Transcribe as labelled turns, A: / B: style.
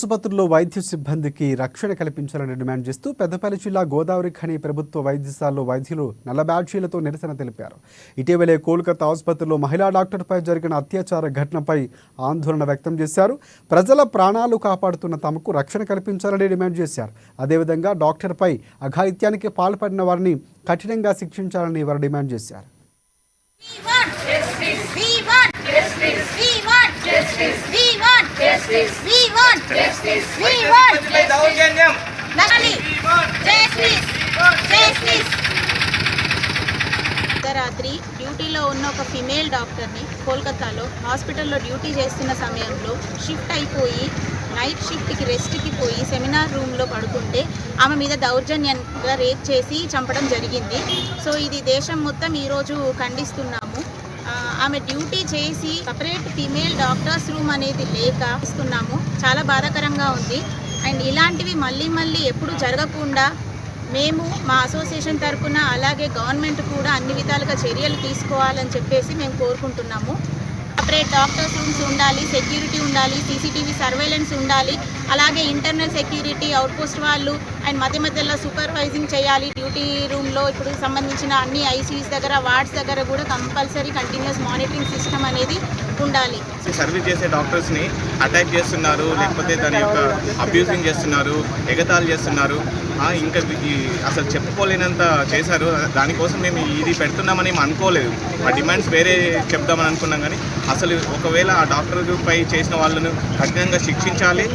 A: ఆసుపత్రుల్లో వైద్య సిబ్బందికి రక్షణ కల్పించాలని డిమాండ్ చేస్తూ పెద్దపల్లి జిల్లా గోదావరి ఖని ప్రభుత్వ వైద్యశాలలో వైద్యులు నల్ల బ్యాడ్జీలతో నిరసన తెలిపారు. ఇటీవలే కోల్కతా ఆసుపత్రిలో మహిళా డాక్టర్పై జరిగిన అత్యాచార ఘటనపై ఆందోళన వ్యక్తం చేశారు. ప్రజల ప్రాణాలు కాపాడుతున్న తమకు రక్షణ కల్పించాలని డిమాండ్ చేశారు. అదేవిధంగా డాక్టర్పై అఘాయిత్యానికి పాల్పడిన వారిని కఠినంగా శిక్షించాలని వారు డిమాండ్ చేశారు.
B: రాత్రి డ్యూటీలో ఉన్న ఒక ఫిమేల్ డాక్టర్ని కోల్కతాలో హాస్పిటల్లో డ్యూటీ చేస్తున్న సమయంలో షిఫ్ట్ అయిపోయి నైట్ షిఫ్ట్కి రెస్ట్కి పోయి సెమినార్ రూమ్లో పడుకుంటే ఆమె మీద దౌర్జన్యంగా రేప్ చేసి చంపడం జరిగింది. సో ఇది దేశం మొత్తం ఈరోజు ఖండిస్తున్నాము. ఆమె డ్యూటీ చేసి సపరేట్ ఫీమేల్ డాక్టర్స్ రూమ్ అనేది లేక ఇస్తున్నాము. చాలా బాధాకరంగా ఉంది. అండ్ ఇలాంటివి మళ్ళీ ఎప్పుడు జరగకుండా మేము మా అసోసియేషన్ తరఫున అలాగే గవర్నమెంట్ కూడా అన్ని విధాలుగా చర్యలు తీసుకోవాలని చెప్పేసి మేము కోరుకుంటున్నాము. సపరేట్ డాక్టర్స్ రూమ్స్ ఉండాలి, సెక్యూరిటీ ఉండాలి, సీసీటీవీ సర్వేలెన్స్ ఉండాలి, అలాగే ఇంటర్నల్ సెక్యూరిటీ అవుట్పోస్ట్ వాళ్ళు అండ్ మధ్యలో సూపర్వైజింగ్ చేయాలి. డ్యూటీ రూమ్లో ఇప్పుడు సంబంధించిన అన్ని ఐసీయూస్ దగ్గర వార్డ్స్ దగ్గర కూడా కంపల్సరీ కంటిన్యూస్ మానిటరింగ్ సిస్టమ్ అనేది ఉండాలి.
C: సర్వీస్ చేసే డాక్టర్స్ని అటాక్ చేస్తున్నారు, లేకపోతే దాని యొక్క అబ్యూజింగ్ చేస్తున్నారు, ఎగతాళి చేస్తున్నారు. ఇంకా అసలు చెప్పుకోలేనంత చేశారు. దానికోసం మేము ఇది పెడుతున్నామని అనుకోలేదు. ఆ డిమాండ్స్ వేరే చెప్దామని అనుకున్నాం, కానీ అసలు ఒకవేళ ఆ డాక్టర్ పై చేసిన వాళ్ళను కఠినంగా శిక్షించాలి.